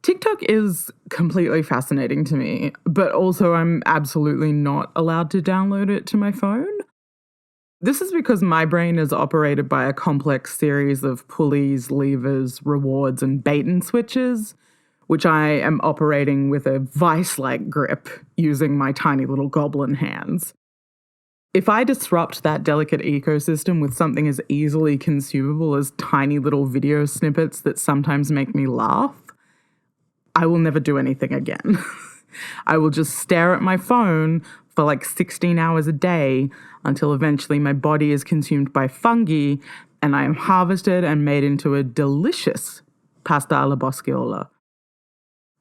TikTok is completely fascinating to me, but also I'm absolutely not allowed to download it to my phone. This is because my brain is operated by a complex series of pulleys, levers, rewards, and bait and switches, which I am operating with a vice-like grip using my tiny little goblin hands. If I disrupt that delicate ecosystem with something as easily consumable as tiny little video snippets that sometimes make me laugh, I will never do anything again. I will just stare at my phone for like 16 hours a day until eventually my body is consumed by fungi and I am harvested and made into a delicious pasta alla bosciola.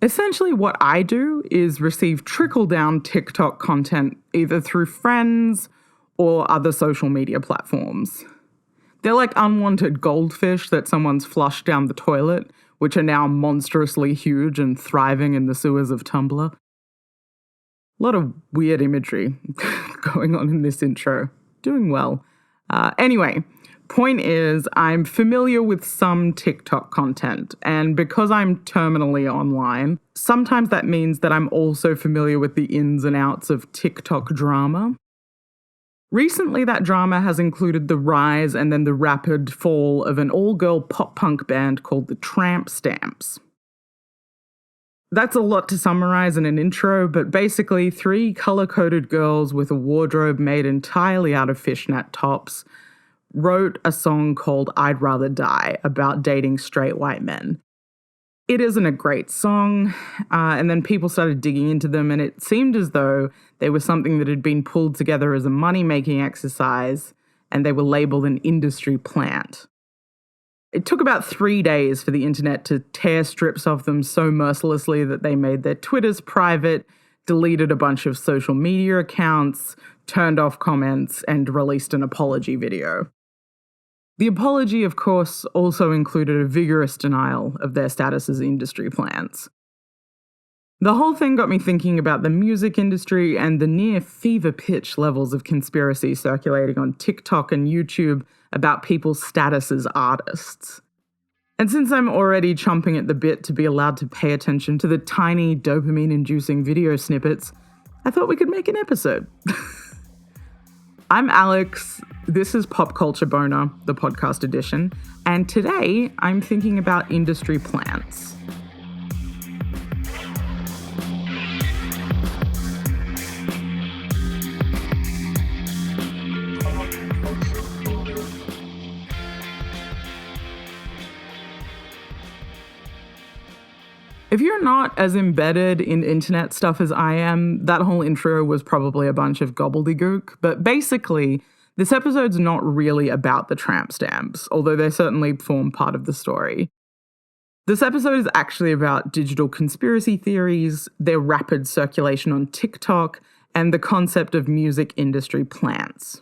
Essentially, what I do is receive trickle-down TikTok content either through friends or other social media platforms. They're like unwanted goldfish that someone's flushed down the toilet, which are now monstrously huge and thriving in the sewers of Tumblr. A lot of weird imagery going on in this intro. Doing well. Anyway, point is, I'm familiar with some TikTok content, and because I'm terminally online, sometimes that means that I'm also familiar with the ins and outs of TikTok drama. Recently, that drama has included the rise and then the rapid fall of an all-girl pop-punk band called the Tramp Stamps. That's a lot to summarize in an intro, but basically 3 color-coded girls with a wardrobe made entirely out of fishnet tops wrote a song called I'd Rather Die about dating straight white men. It isn't a great song, and then people started digging into them, and it seemed as though they were something that had been pulled together as a money-making exercise, and they were labeled an industry plant. It took about 3 days for the internet to tear strips of them so mercilessly that they made their Twitters private, deleted a bunch of social media accounts, turned off comments, and released an apology video. The apology, of course, also included a vigorous denial of their status as industry plants. The whole thing got me thinking about the music industry and the near fever pitch levels of conspiracy circulating on TikTok and YouTube about people's status as artists. And since I'm already chomping at the bit to be allowed to pay attention to the tiny dopamine-inducing video snippets, I thought we could make an episode. I'm Alex, this is Pop Culture Boner, the podcast edition, and today I'm thinking about industry plants. If you're not as embedded in internet stuff as I am, that whole intro was probably a bunch of gobbledygook, but basically, this episode's not really about the tramp stamps, although they certainly form part of the story. This episode is actually about digital conspiracy theories, their rapid circulation on TikTok, and the concept of music industry plants.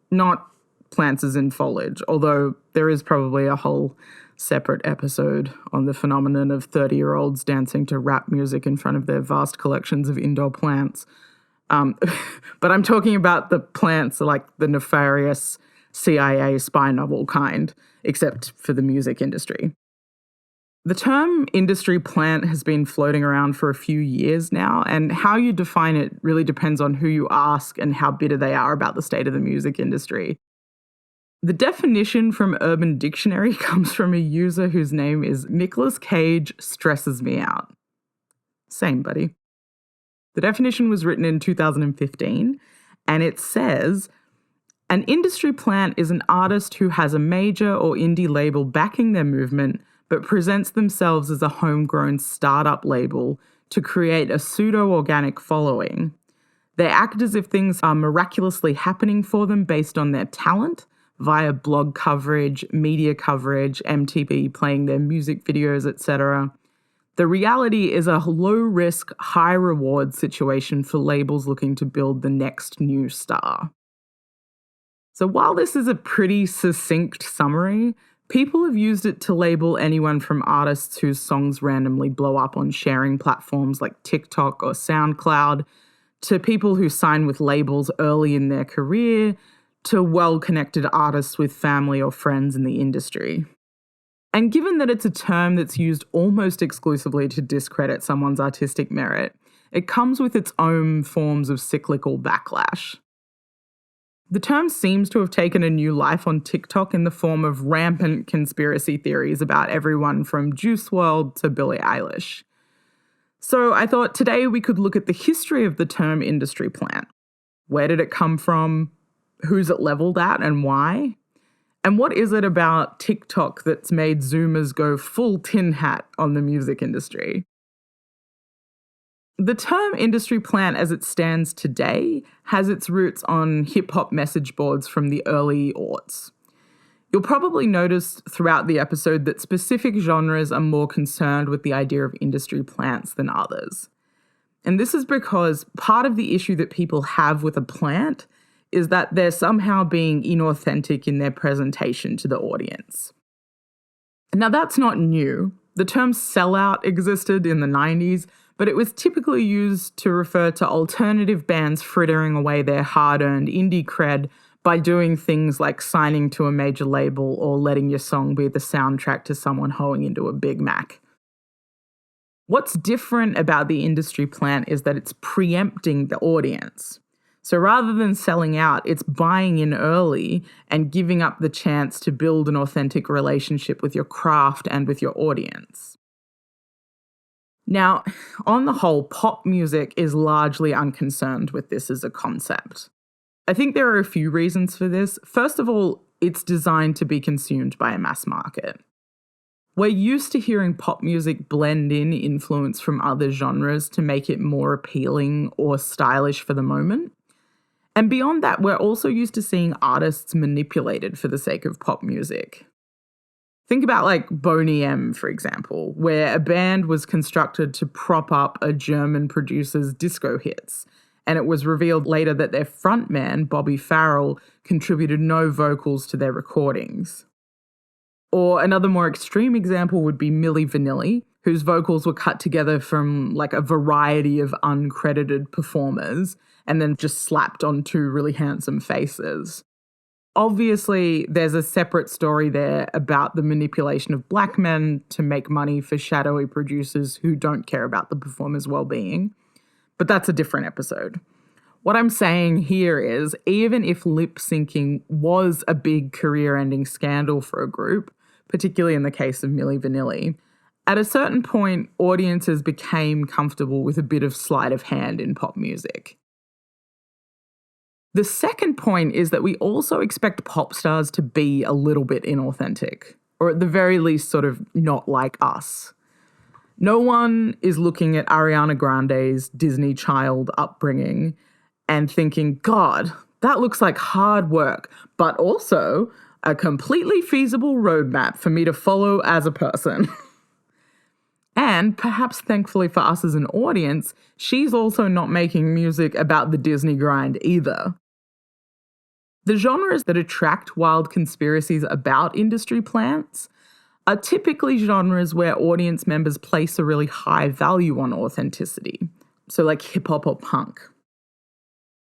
Not plants as in foliage, although there is probably a whole separate episode on the phenomenon of 30-year-olds dancing to rap music in front of their vast collections of indoor plants. But I'm talking about the plants like the nefarious CIA spy novel kind, except for the music industry. The term industry plant has been floating around for a few years now, and how you define it really depends on who you ask and how bitter they are about the state of the music industry. The definition from Urban Dictionary comes from a user whose name is Nicolas Cage Stresses Me Out. Same, buddy. The definition was written in 2015, and it says, an industry plant is an artist who has a major or indie label backing their movement, but presents themselves as a homegrown startup label to create a pseudo-organic following. They act as if things are miraculously happening for them based on their talent, via blog coverage, media coverage, MTV playing their music videos, etc. The reality is a low-risk, high-reward situation for labels looking to build the next new star. So while this is a pretty succinct summary, people have used it to label anyone from artists whose songs randomly blow up on sharing platforms like TikTok or SoundCloud, to people who sign with labels early in their career, to well-connected artists with family or friends in the industry. And given that it's a term that's used almost exclusively to discredit someone's artistic merit, it comes with its own forms of cyclical backlash. The term seems to have taken a new life on TikTok in the form of rampant conspiracy theories about everyone from Juice WRLD to Billie Eilish. So I thought today we could look at the history of the term industry plant. Where did it come from? Who's it leveled at and why? And what is it about TikTok that's made Zoomers go full tin hat on the music industry? The term industry plant as it stands today has its roots on hip-hop message boards from the early aughts. You'll probably notice throughout the episode that specific genres are more concerned with the idea of industry plants than others. And this is because part of the issue that people have with a plant is that they're somehow being inauthentic in their presentation to the audience. Now, that's not new. The term sellout existed in the 90s, but it was typically used to refer to alternative bands frittering away their hard-earned indie cred by doing things like signing to a major label or letting your song be the soundtrack to someone hoeing into a Big Mac. What's different about the industry plant is that it's preempting the audience. So rather than selling out, it's buying in early and giving up the chance to build an authentic relationship with your craft and with your audience. Now, on the whole, pop music is largely unconcerned with this as a concept. I think there are a few reasons for this. First of all, it's designed to be consumed by a mass market. We're used to hearing pop music blend in influence from other genres to make it more appealing or stylish for the moment. And beyond that, we're also used to seeing artists manipulated for the sake of pop music. Think about like Boney M, for example, where a band was constructed to prop up a German producer's disco hits. And it was revealed later that their frontman, Bobby Farrell, contributed no vocals to their recordings. Or another more extreme example would be Milli Vanilli, whose vocals were cut together from like a variety of uncredited performers and then just slapped on two really handsome faces. Obviously, there's a separate story there about the manipulation of black men to make money for shadowy producers who don't care about the performer's well-being. But that's a different episode. What I'm saying here is, even if lip syncing was a big career-ending scandal for a group, particularly in the case of Milli Vanilli, at a certain point, audiences became comfortable with a bit of sleight of hand in pop music. The second point is that we also expect pop stars to be a little bit inauthentic, or at the very least sort of not like us. No one is looking at Ariana Grande's Disney Child upbringing and thinking, God, that looks like hard work, but also a completely feasible roadmap for me to follow as a person. And perhaps thankfully for us as an audience, she's also not making music about the Disney grind either. The genres that attract wild conspiracies about industry plants are typically genres where audience members place a really high value on authenticity. So like hip-hop or punk.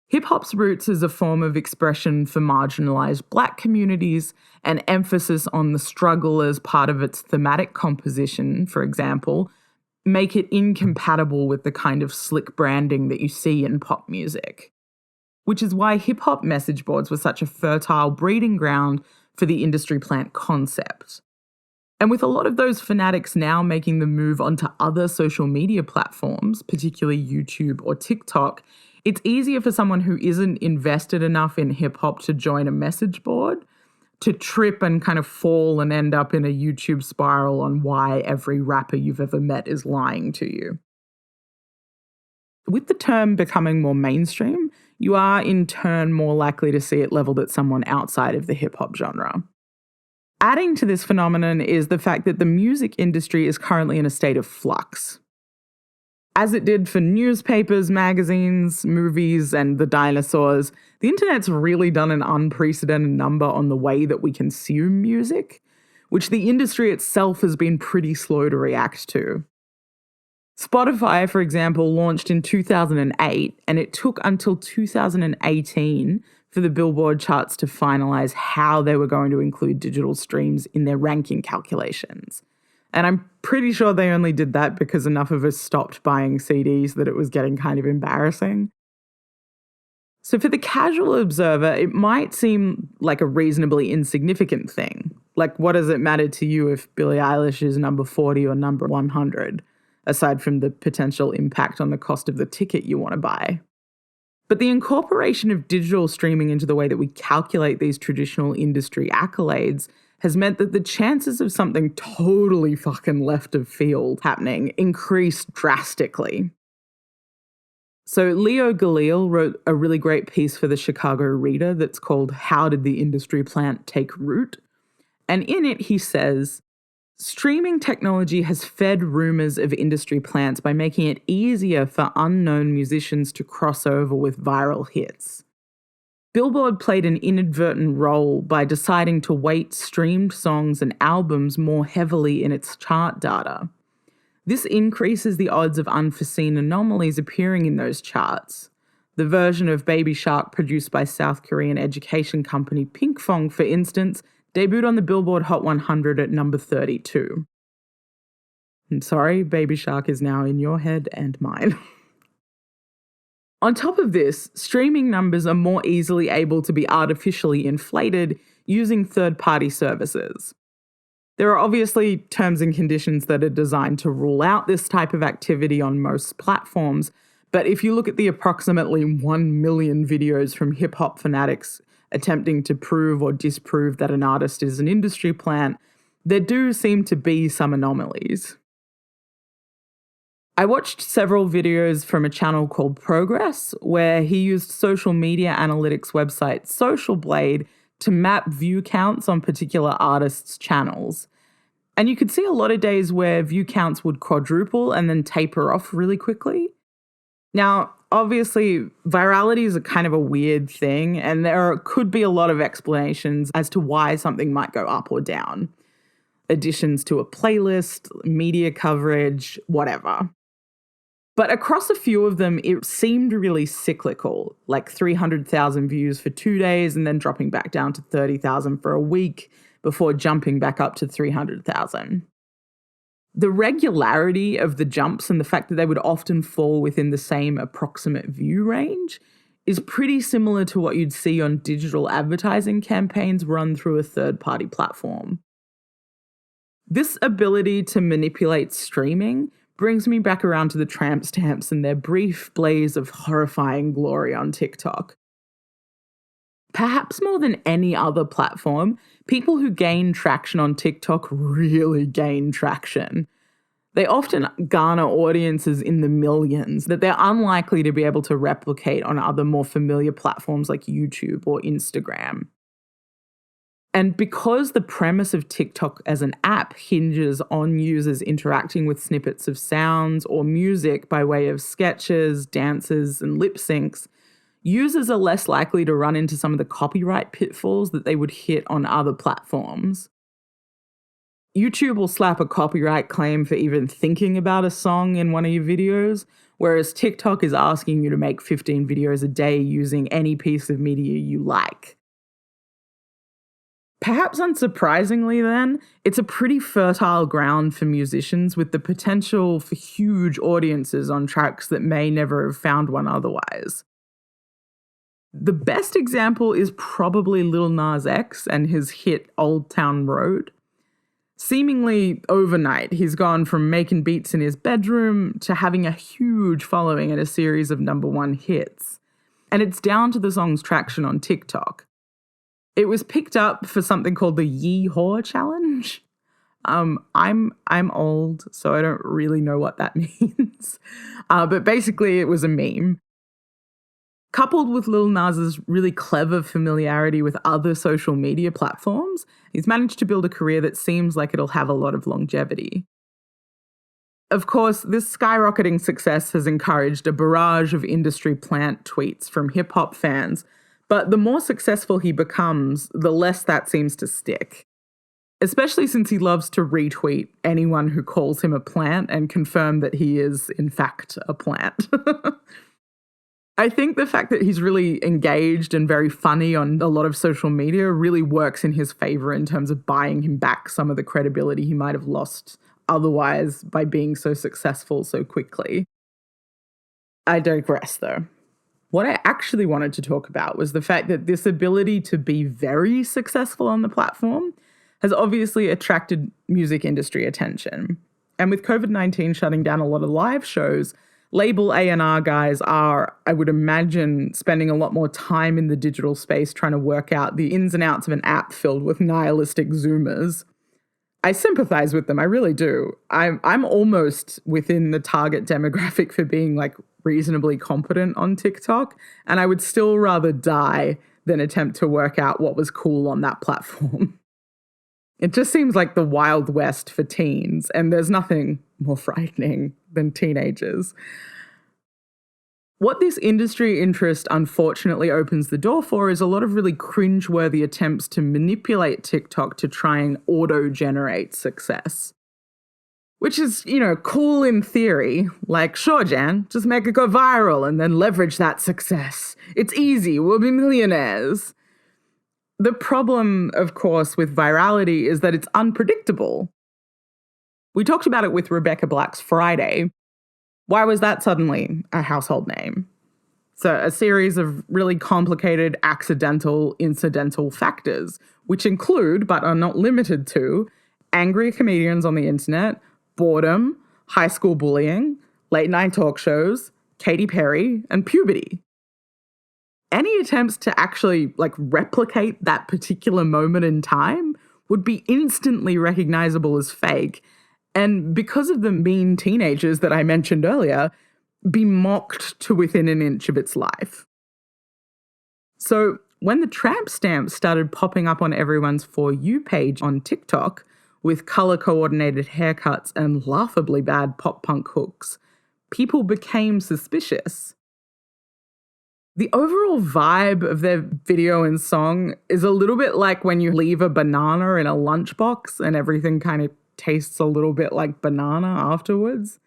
Hip-hop's roots as a form of expression for marginalised black communities and emphasis on the struggle as part of its thematic composition, for example, make it incompatible with the kind of slick branding that you see in pop music. Which is why hip-hop message boards were such a fertile breeding ground for the industry plant concept. And with a lot of those fanatics now making the move onto other social media platforms, particularly YouTube or TikTok, it's easier for someone who isn't invested enough in hip-hop to join a message board, to trip and kind of fall and end up in a YouTube spiral on why every rapper you've ever met is lying to you. With the term becoming more mainstream, you are in turn more likely to see it leveled at someone outside of the hip-hop genre. Adding to this phenomenon is the fact that the music industry is currently in a state of flux. As it did for newspapers, magazines, movies, and the dinosaurs, the internet's really done an unprecedented number on the way that we consume music, which the industry itself has been pretty slow to react to. Spotify, for example, launched in 2008, and it took until 2018 for the Billboard charts to finalize how they were going to include digital streams in their ranking calculations. And I'm pretty sure they only did that because enough of us stopped buying CDs that it was getting kind of embarrassing. So for the casual observer, it might seem like a reasonably insignificant thing. Like, what does it matter to you if Billie Eilish is number 40 or number 100, aside from the potential impact on the cost of the ticket you want to buy? But the incorporation of digital streaming into the way that we calculate these traditional industry accolades has meant that the chances of something totally fucking left of field happening increased drastically. So Leo Galil wrote a really great piece for the Chicago Reader that's called "How Did the Industry Plant Take Root?" And in it he says, streaming technology has fed rumors of industry plants by making it easier for unknown musicians to cross over with viral hits. Billboard played an inadvertent role by deciding to weight streamed songs and albums more heavily in its chart data. This increases the odds of unforeseen anomalies appearing in those charts. The version of Baby Shark produced by South Korean education company Pinkfong, for instance, debuted on the Billboard Hot 100 at number 32. I'm sorry, Baby Shark is now in your head and mine. On top of this, streaming numbers are more easily able to be artificially inflated using third-party services. There are obviously terms and conditions that are designed to rule out this type of activity on most platforms, but if you look at the approximately 1 million videos from hip-hop fanatics attempting to prove or disprove that an artist is an industry plant, there do seem to be some anomalies. I watched several videos from a channel called Progress, where he used social media analytics website Social Blade to map view counts on particular artists' channels. And you could see a lot of days where view counts would quadruple and then taper off really quickly. Now, obviously, virality is a kind of a weird thing, and there could be a lot of explanations as to why something might go up or down. Additions to a playlist, media coverage, whatever. But across a few of them, it seemed really cyclical, like 300,000 views for 2 days and then dropping back down to 30,000 for a week before jumping back up to 300,000. The regularity of the jumps and the fact that they would often fall within the same approximate view range is pretty similar to what you'd see on digital advertising campaigns run through a third-party platform. This ability to manipulate streaming brings me back around to the Tramp Stamps and their brief blaze of horrifying glory on TikTok. Perhaps more than any other platform, people who gain traction on TikTok really gain traction. They often garner audiences in the millions that they're unlikely to be able to replicate on other more familiar platforms like YouTube or Instagram. And because the premise of TikTok as an app hinges on users interacting with snippets of sounds or music by way of sketches, dances, and lip syncs, users are less likely to run into some of the copyright pitfalls that they would hit on other platforms. YouTube will slap a copyright claim for even thinking about a song in one of your videos, whereas TikTok is asking you to make 15 videos a day using any piece of media you like. Perhaps unsurprisingly then, it's a pretty fertile ground for musicians with the potential for huge audiences on tracks that may never have found one otherwise. The best example is probably Lil Nas X and his hit Old Town Road. Seemingly overnight, he's gone from making beats in his bedroom to having a huge following and a series of #1 hits. And it's down to the song's traction on TikTok. It was picked up for something called the Yee-Haw Challenge. I'm old, so I don't really know what that means. But basically, it was a meme. Coupled with Lil Nas's really clever familiarity with other social media platforms, he's managed to build a career that seems like it'll have a lot of longevity. Of course, this skyrocketing success has encouraged a barrage of industry plant tweets from hip-hop fans, but the more successful he becomes, the less that seems to stick. Especially since he loves to retweet anyone who calls him a plant and confirm that he is, in fact, a plant. I think the fact that he's really engaged and very funny on a lot of social media really works in his favor in terms of buying him back some of the credibility he might have lost otherwise by being so successful so quickly. I digress, though. What I actually wanted to talk about was the fact that this ability to be very successful on the platform has obviously attracted music industry attention. And with COVID-19 shutting down a lot of live shows, label A&R guys are, I would imagine, spending a lot more time in the digital space trying to work out the ins and outs of an app filled with nihilistic Zoomers. I sympathize with them, I really do. I'm almost within the target demographic for being like reasonably competent on TikTok, and I would still rather die than attempt to work out what was cool on that platform. It just seems like the Wild West for teens, and there's nothing more frightening than teenagers. What this industry interest unfortunately opens the door for is a lot of really cringeworthy attempts to manipulate TikTok to try and auto-generate success. Which is, cool in theory. Like, sure, Jan, just make it go viral and then leverage that success. It's easy, we'll be millionaires. The problem, of course, with virality is that it's unpredictable. We talked about it with Rebecca Black's Friday. Why was that suddenly a household name? So a series of really complicated, accidental, incidental factors, which include, but are not limited to, angry comedians on the internet, boredom, high school bullying, late night talk shows, Katy Perry, and puberty. Any attempts to actually replicate that particular moment in time would be instantly recognizable as fake, and because of the mean teenagers that I mentioned earlier, be mocked to within an inch of its life. So when the Tramp Stamps started popping up on everyone's For You page on TikTok with color-coordinated haircuts and laughably bad pop-punk hooks, people became suspicious. The overall vibe of their video and song is a little bit like when you leave a banana in a lunchbox and everything kind of tastes a little bit like banana afterwards.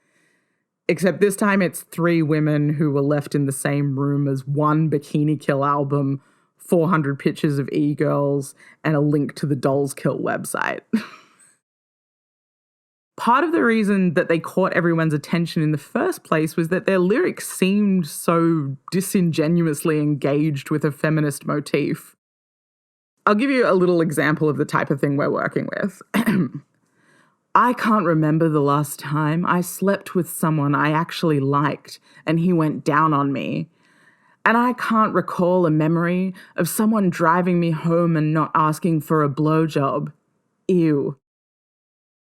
Except this time it's 3 women who were left in the same room as one Bikini Kill album, 400 pictures of e-girls, and a link to the Dolls Kill website. Part of the reason that they caught everyone's attention in the first place was that their lyrics seemed so disingenuously engaged with a feminist motif. I'll give you a little example of the type of thing we're working with. I can't remember the last time I slept with someone I actually liked and he went down on me. And I can't recall a memory of someone driving me home and not asking for a blowjob. Ew.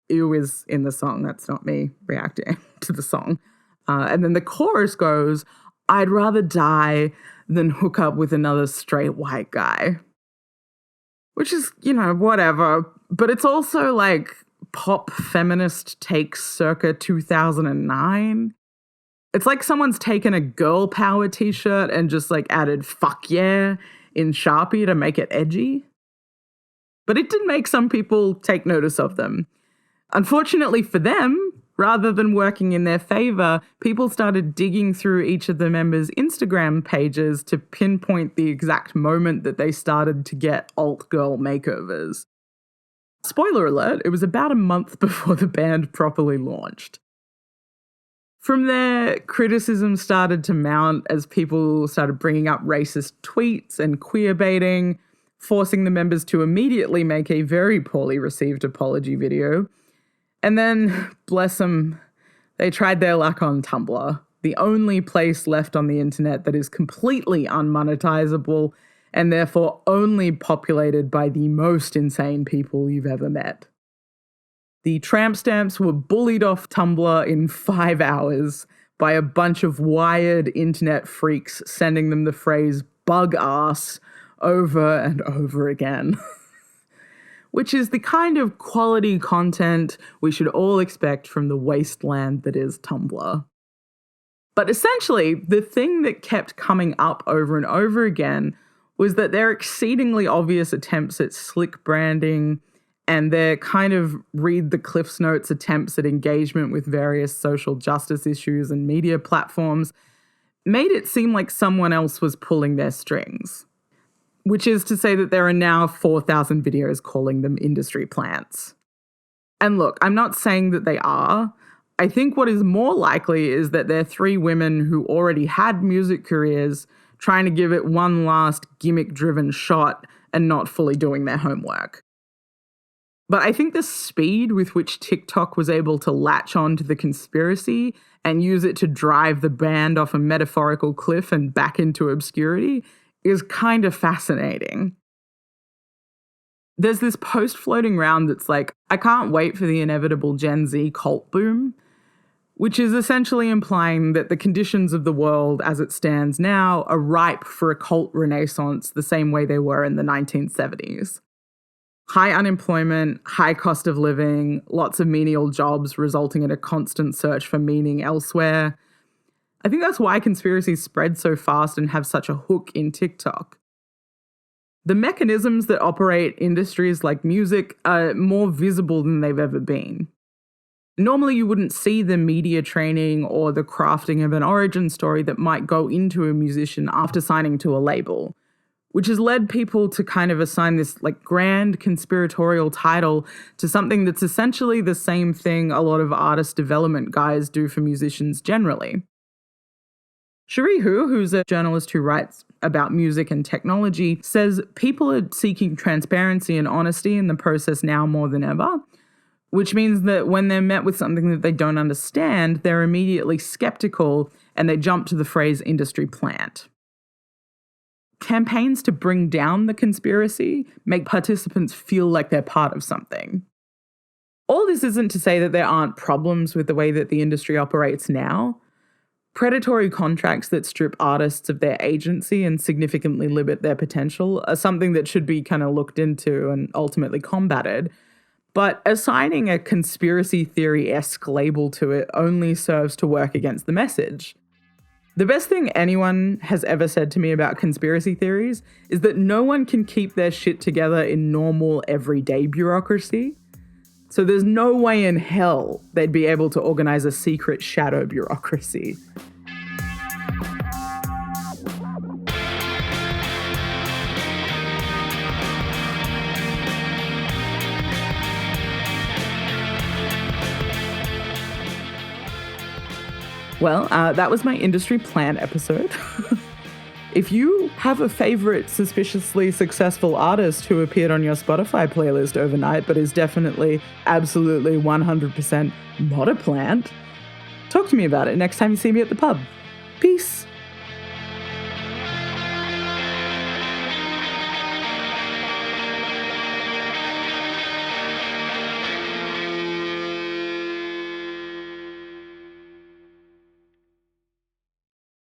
Ew is in the song. That's not me reacting to the song. And then the chorus goes, I'd rather die than hook up with another straight white guy. Which is, whatever. But it's also like pop feminist takes circa 2009. It's like someone's taken a girl power t-shirt and just added fuck yeah in Sharpie to make it edgy. But it did make some people take notice of them. Unfortunately for them, rather than working in their favor, people started digging through each of the members' Instagram pages to pinpoint the exact moment that they started to get alt-girl makeovers. Spoiler alert, it was about a month before the band properly launched. From there, criticism started to mount as people started bringing up racist tweets and queer baiting, forcing the members to immediately make a very poorly received apology video. And then, bless them, they tried their luck on Tumblr, the only place left on the internet that is completely unmonetizable and therefore only populated by the most insane people you've ever met. The Tramp Stamps were bullied off Tumblr in 5 hours by a bunch of wired internet freaks sending them the phrase bug ass over and over again. Which is the kind of quality content we should all expect from the wasteland that is Tumblr. But essentially, the thing that kept coming up over and over again was that their exceedingly obvious attempts at slick branding and their kind of read the Cliffs Notes attempts at engagement with various social justice issues and media platforms made it seem like someone else was pulling their strings. Which is to say that there are now 4,000 videos calling them industry plants. And look, I'm not saying that they are. I think what is more likely is that they're three women who already had music careers trying to give it one last gimmick-driven shot and not fully doing their homework. But I think the speed with which TikTok was able to latch on to the conspiracy and use it to drive the band off a metaphorical cliff and back into obscurity is kind of fascinating. There's this post floating around that's like, I can't wait for the inevitable Gen Z cult boom, which is essentially implying that the conditions of the world as it stands now are ripe for a cult renaissance the same way they were in the 1970s. High unemployment, high cost of living, lots of menial jobs resulting in a constant search for meaning elsewhere. I think that's why conspiracies spread so fast and have such a hook in TikTok. The mechanisms that operate industries like music are more visible than they've ever been. Normally, you wouldn't see the media training or the crafting of an origin story that might go into a musician after signing to a label, which has led people to kind of assign this grand conspiratorial title to something that's essentially the same thing a lot of artist development guys do for musicians generally. Cherie Hu, who's a journalist who writes about music and technology, says people are seeking transparency and honesty in the process now more than ever, which means that when they're met with something that they don't understand, they're immediately skeptical and they jump to the phrase industry plant. Campaigns to bring down the conspiracy make participants feel like they're part of something. All this isn't to say that there aren't problems with the way that the industry operates now. Predatory contracts that strip artists of their agency and significantly limit their potential are something that should be kind of looked into and ultimately combated. But assigning a conspiracy theory-esque label to it only serves to work against the message. The best thing anyone has ever said to me about conspiracy theories is that no one can keep their shit together in normal, everyday bureaucracy. So there's no way in hell they'd be able to organize a secret shadow bureaucracy. Well, that was my industry plan episode. If you have a favorite suspiciously successful artist who appeared on your Spotify playlist overnight but is definitely, absolutely 100% not a plant, talk to me about it next time you see me at the pub. Peace.